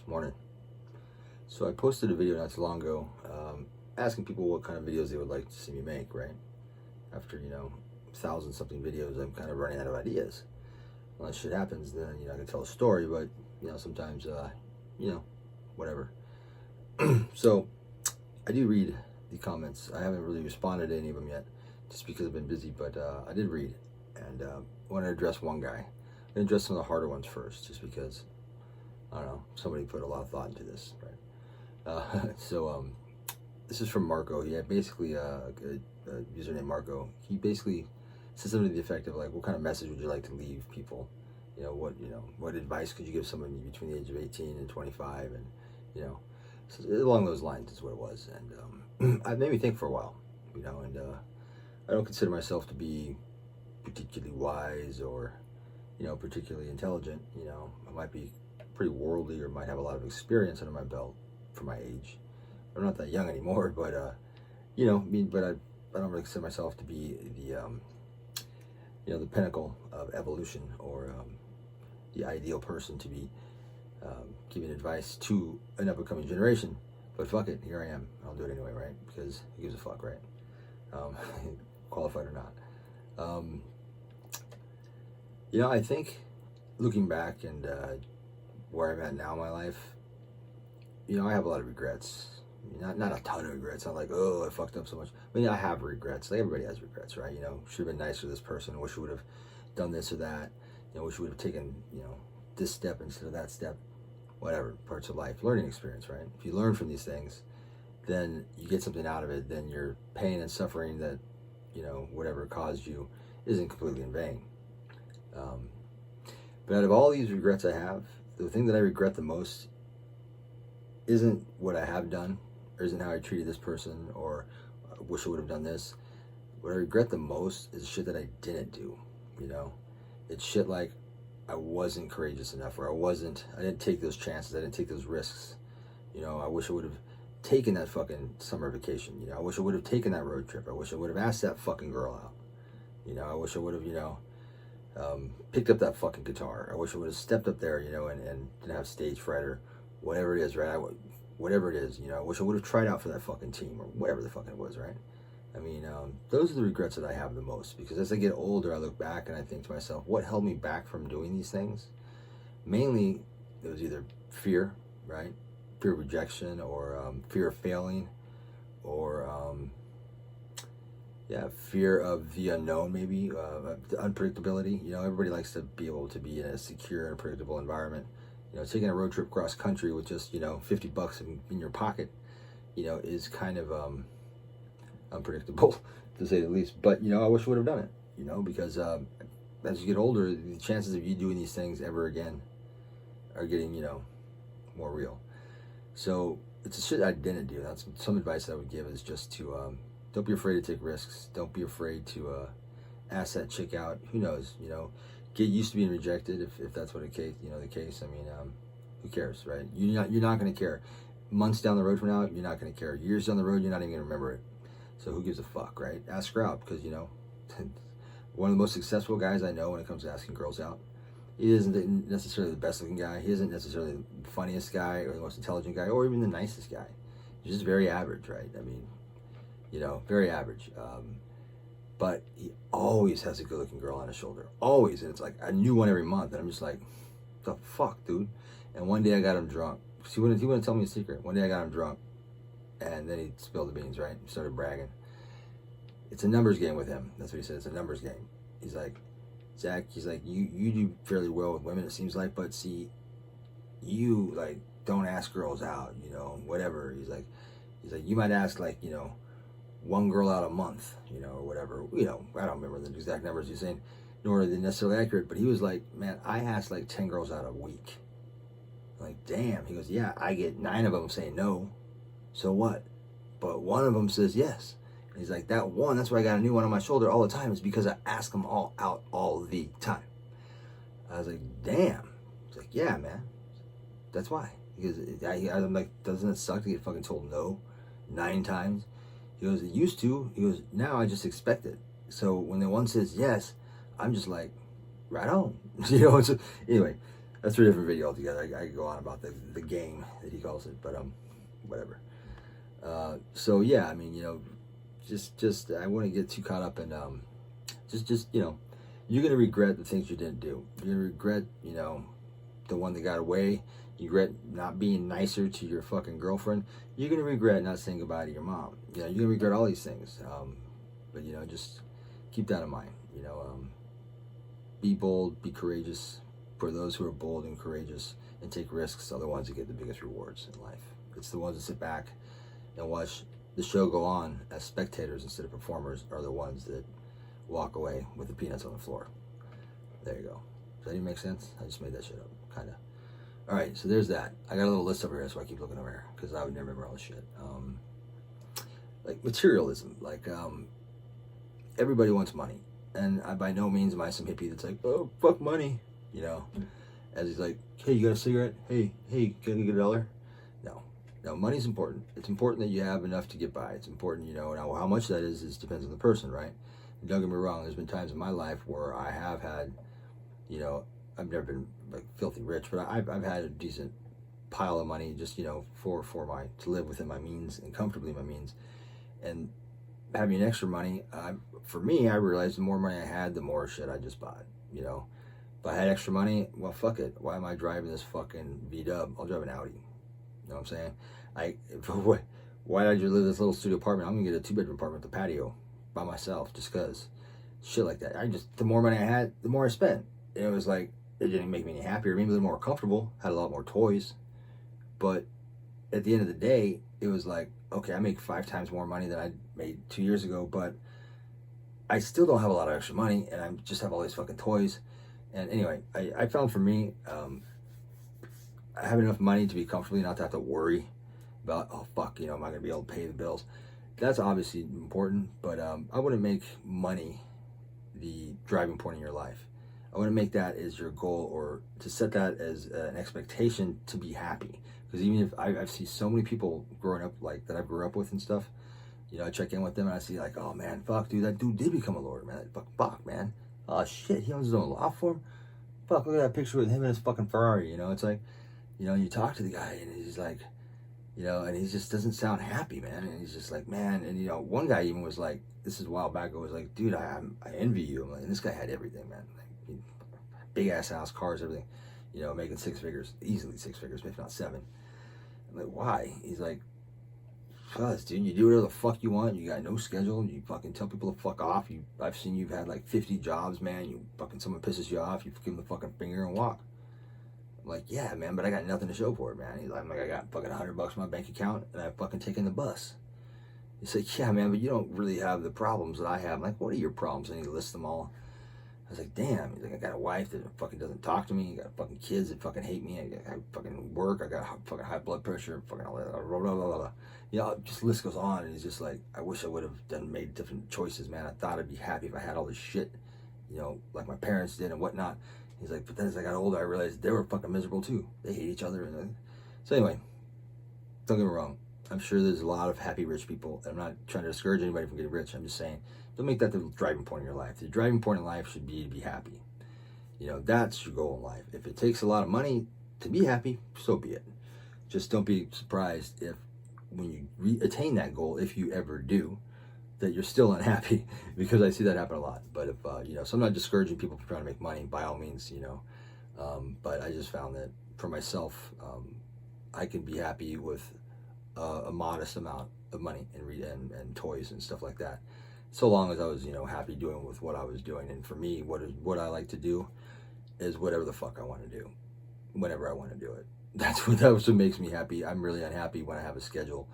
Morning. So I posted a video not too long ago asking people what kind of videos they would like to see me make, right? After, thousand something videos, I'm kind of running out of ideas. When that shit happens, then, I can tell a story, but, sometimes, whatever. So I do read the comments. I haven't really responded to any of them yet, just because I've been busy, but I did read. And I want to address one guy. I'm going to address some of the harder ones first, just because, I don't know, somebody put a lot of thought into this, right? This is from Marco. He had basically a user named Marco. He basically said something to the effect of like, what kind of message would you like to leave people? What advice could you give somebody between the age of 18 and 25? And, so along those lines is what it was. And it made me think for a while, and I don't consider myself to be particularly wise or, particularly intelligent. I might be pretty worldly or might have a lot of experience under my belt for my age. I'm not that young anymore, but I don't really consider myself to be the pinnacle of evolution or the ideal person to be giving advice to an up-and-coming generation. But fuck it, here I am. I'll do it anyway, right? Because who gives a fuck, right? Qualified or not. I think looking back and where I'm at now in my life, I have a lot of regrets. Not a ton of regrets. Not like, oh, I fucked up so much. I have regrets. Like everybody has regrets, right? Should have been nicer to this person. Wish I would have done this or that. Wish I would have taken, this step instead of that step. Whatever, parts of life. Learning experience, right? If you learn from these things, then you get something out of it. Then your pain and suffering that, whatever caused you isn't completely in vain. But out of all these regrets I have, the thing that I regret the most isn't what I have done, or isn't how I treated this person, or I wish I would have done this. What I regret the most is the shit that I didn't do, It's shit like I wasn't courageous enough, or I didn't take those chances, I didn't take those risks. I wish I would have taken that fucking summer vacation, I wish I would have taken that road trip. I wish I would have asked that fucking girl out. I wish I would have, picked up that fucking guitar. I wish I would have stepped up there, and didn't have stage fright or whatever it is, right? Whatever it is, I wish I would have tried out for that fucking team or whatever the fuck it was, right? Those are the regrets that I have the most, because as I get older, I look back and I think to myself, what held me back from doing these things? Mainly, it was either fear, right? Fear of rejection, or fear of failing, or fear of the unknown, maybe, the unpredictability. Everybody likes to be able to be in a secure and predictable environment. Taking a road trip cross country with just, $50 in your pocket, is kind of unpredictable, to say the least. But, I wish I would have done it, because as you get older, the chances of you doing these things ever again are getting, more real. So it's a shit I didn't do. That's some advice I would give, is just to, don't be afraid to take risks. Don't be afraid to ask that chick out. Who knows, get used to being rejected if that's what the case. Who cares, right? You're not going to care. Months down the road from now, you're not going to care. Years down the road, you're not even going to remember it. So who gives a fuck, right? Ask her out, because one of the most successful guys I know when it comes to asking girls out, he isn't necessarily the best looking guy. He isn't necessarily the funniest guy or the most intelligent guy or even the nicest guy. He's just very average, right? Very average. But he always has a good looking girl on his shoulder. Always. And it's like a new one every month. And I'm just like, the fuck, dude? And one day I got him drunk. He wouldn't tell me a secret. One day I got him drunk. And then he spilled the beans, right? He started bragging. It's a numbers game with him. That's what he said. It's a numbers game. He's like, Zach, you do fairly well with women, it seems like, but see, you, like, don't ask girls out, whatever. He's like, you might ask, like, one girl out a month, or whatever. I don't remember the exact numbers he's saying, nor are they necessarily accurate, but he was like, man, I asked like 10 girls out a week. Like, damn. He goes, yeah, I get 9 of them saying no. So what? But one of them says yes. And he's like, that one, that's why I got a new one on my shoulder all the time, is because I ask them all out all the time. I was like, damn. He's like, yeah, man. That's why. Because I'm like, doesn't it suck to get fucking told no 9 times? He goes, it used to. He goes, now I just expect it. So when the one says yes, I'm just like, right on. So, anyway, That's a different video altogether. I could go on about the game that he calls it, but whatever. So yeah, I mean, you know, just I wouldn't get too caught up in just you know, you're gonna regret the things you didn't do. You're gonna regret, you know, the one that got away. You regret not being nicer to your fucking girlfriend. You're gonna regret not saying goodbye to your mom. You know, you're gonna regret all these things. But you know, just keep that in mind. You know, be bold, be courageous. For those who are bold and courageous and take risks are the ones that get the biggest rewards in life. It's the ones that sit back and watch the show go on as spectators instead of performers are the ones that walk away with the peanuts on the floor. There you go. Does that even make sense? I just made that shit up, kind of. All right, so there's that. I got a little list over here, so I keep looking over here because I would never remember all this shit. Like materialism, like everybody wants money, and I by no means am I some hippie that's like, oh fuck money, you know. As he's like, hey, you got a cigarette? Hey, can you get $1? No, money's important. It's important that you have enough to get by. It's important, you know. Now, how much that is depends on the person, right? And don't get me wrong. There's been times in my life where I have had, you know, I've never been like filthy rich, but I've had a decent pile of money just, you know, for my to live within my means and comfortably my means. And having extra money, for me, I realized the more money I had, the more shit I just bought, you know. If I had extra money, well, fuck it. Why am I driving this fucking V-dub? I'll drive an Audi. You know what I'm saying? Why did I just live in this little studio apartment? I'm gonna get a 2-bedroom apartment with a patio by myself just cause. Shit like that. The more money I had, the more I spent. It was like, it didn't make me any happier. Maybe a little more comfortable. Had a lot more toys. But at the end of the day, it was like, okay, I make 5 times more money than I made 2 years ago, but I still don't have a lot of extra money, and I just have all these fucking toys. And anyway, I found for me, I have enough money to be comfortably, not to have to worry about, oh fuck, you know, am I gonna be able to pay the bills? That's obviously important, but I wouldn't make money the driving point in your life. I wouldn't make that as your goal or to set that as an expectation to be happy. Because even if I've seen so many people growing up like that I grew up with and stuff, you know, I check in with them and I see like, oh man, fuck, dude, that dude did become a lawyer, man. Fuck, man. Oh shit, he owns his own law firm. Fuck, look at that picture with him and his fucking Ferrari. You know, it's like, you know, you talk to the guy and he's like, you know, and he just doesn't sound happy, man. And he's just like, man. And you know, one guy even was like, this is a while back. I was like, dude, I envy you. I'm like, and this guy had everything, man. Like, big ass house, cars, everything. You know, making 6 figures, easily 6 figures, if not 7. I'm like, why? He's like, cuz, dude, you do whatever the fuck you want. You got no schedule. You fucking tell people to fuck off. I've seen you've had like 50 jobs, man. You fucking, someone pisses you off, you give them the fucking finger and walk. I'm like, yeah, man, but I got nothing to show for it, man. He's like, I'm like, I got fucking $100 in my bank account, and I've fucking taken the bus. He's like, yeah, man, but you don't really have the problems that I have. I'm like, what are your problems? And he lists them all. I was like, damn. He's like, I got a wife that fucking doesn't talk to me. I got fucking kids that fucking hate me. I fucking work. I got fucking high blood pressure. Fucking all that. Blah, blah, blah, blah. You know, just the list goes on. And he's just like, I wish I would have made different choices, man. I thought I'd be happy if I had all this shit, you know, like my parents did and whatnot. He's like, but then as I got older, I realized they were fucking miserable too. They hate each other. So anyway, don't get me wrong. I'm sure there's a lot of happy rich people. I'm not trying to discourage anybody from getting rich. I'm just saying, don't make that the driving point in your life. The driving point in life should be to be happy. You know, that's your goal in life. If it takes a lot of money to be happy, so be it. Just don't be surprised if when you attain that goal, if you ever do, that you're still unhappy, because I see that happen a lot. But if, you know, so I'm not discouraging people from trying to make money by all means, you know, but I just found that for myself, I can be happy with a modest amount of money and toys and stuff like that. So long as I was, you know, happy doing with what I was doing. And for me, what I like to do is whatever the fuck I want to do, whenever I want to do it. That's what makes me happy. I'm really unhappy when I have a schedule,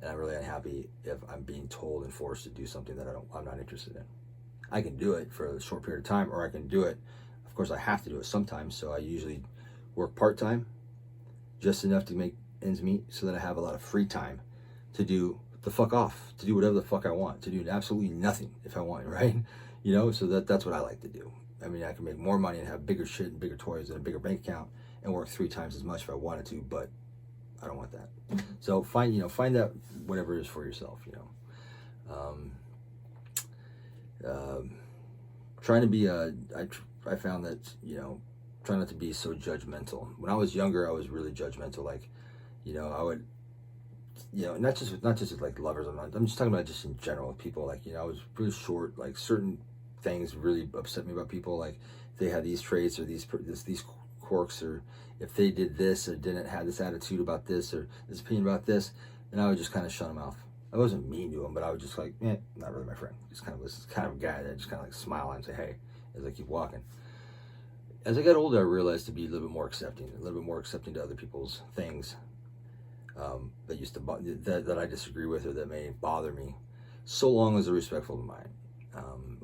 and I'm really unhappy if I'm being told and forced to do something that I'm not interested in. I can do it for a short period of time, or I can do it. Of course, I have to do it sometimes, so I usually work part-time, just enough to make ends meet, so that I have a lot of free time to do the fuck off, to do whatever the fuck I want, to do absolutely nothing if I want, right? You know, so that's what I like to do. I mean, I can make more money and have bigger shit and bigger toys and a bigger bank account and work 3 times as much if I wanted to, but I don't want that. So find that whatever it is for yourself, you know. Trying to be I found that, you know, try not to be so judgmental. When I was younger, I was really judgmental. Like, I would, not just with like lovers. I'm just talking about just in general people. Like, I was really short. Like certain things really upset me about people. Like if they had these traits or these quirks, or if they did this or didn't have this attitude about this or this opinion about this, and I would just kind of shut them off. I wasn't mean to them, but I was just like, not really my friend. Just kind of was kind of a guy that just kind of like smile and say, hey, as I keep walking. As I got older, I realized to be a little bit more accepting to other people's things that used to that I disagree with or that may bother me, so long as they're respectful to mine.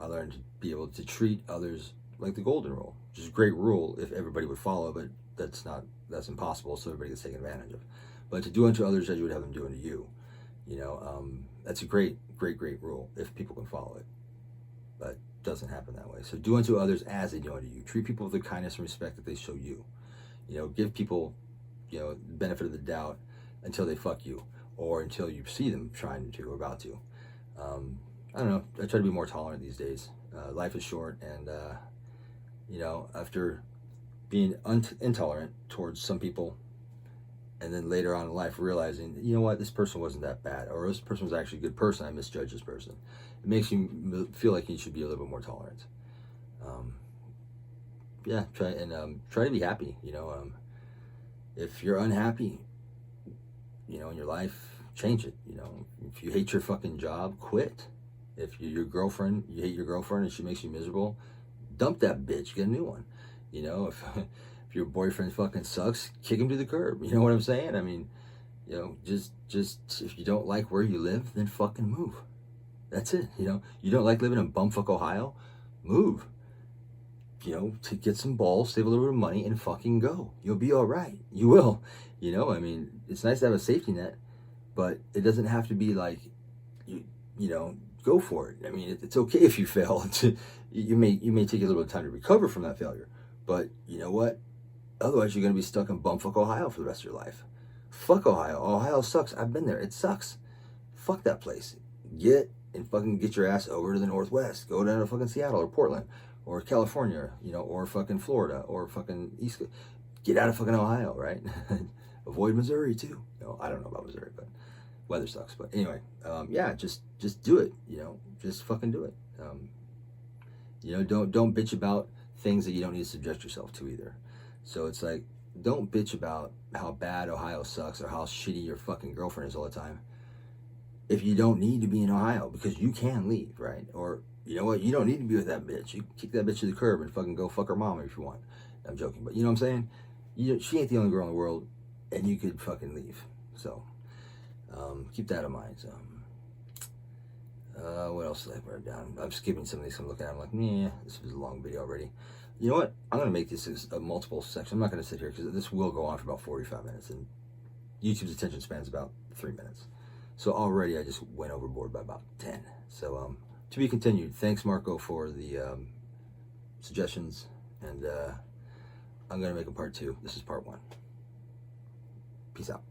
I learned to be able to treat others like the golden rule, which is a great rule if everybody would follow, but that's impossible, so everybody gets taken advantage of. But to do unto others as you would have them do unto you, that's a great rule if people can follow it. But it doesn't happen that way. So do unto others as they do unto you. Treat people with the kindness and respect that they show you. Give people, the benefit of the doubt until they fuck you, or until you see them trying to or about to. I don't know. I try to be more tolerant these days. Life is short, and after being intolerant towards some people, and then later on in life realizing, what, this person wasn't that bad, or this person was actually a good person, I misjudged this person. It makes you feel like you should be a little bit more tolerant. Try to be happy. If you're unhappy, in your life, change it. If you hate your fucking job, quit. If you hate your girlfriend and she makes you miserable, dump that bitch, get a new one. If your boyfriend fucking sucks, kick him to the curb. You know what I'm saying? I mean, just if you don't like where you live, then fucking move. That's it. You don't like living in bumfuck Ohio, move. To get some balls, save a little bit of money, and fucking go. You'll be all right. You will. It's nice to have a safety net, but it doesn't have to be like, go for it. I mean, it's okay if you fail. You may take a little bit of time to recover from that failure, but you know what? Otherwise, you're going to be stuck in bumfuck Ohio for the rest of your life. Fuck Ohio. Ohio sucks. I've been there. It sucks. Fuck that place. Get your ass over to the Northwest. Go down to fucking Seattle or Portland or California, or fucking Florida or fucking East Coast. Get out of fucking Ohio, right? Avoid Missouri too. No, I don't know about Missouri, but weather sucks. But anyway, just do it. Just fucking do it. Don't bitch about things that you don't need to subject yourself to either. So it's like, don't bitch about how bad Ohio sucks or how shitty your fucking girlfriend is all the time if you don't need to be in Ohio, because you can leave, right? Or, you know what? You don't need to be with that bitch. You kick that bitch to the curb and fucking go fuck her mom if you want. I'm joking, but you know what I'm saying? She ain't the only girl in the world, and you could fucking leave. So, keep that in mind. What else did I write down? I'm skipping some of these. I'm looking at them like, this was a long video already. You know what? I'm going to make this as a multiple section. I'm not going to sit here because this will go on for about 45 minutes, and YouTube's attention span is about 3 minutes. So already I just went overboard by about 10. So to be continued. Thanks, Marco, for the suggestions, and I'm going to make a part 2. This is part 1. Peace out.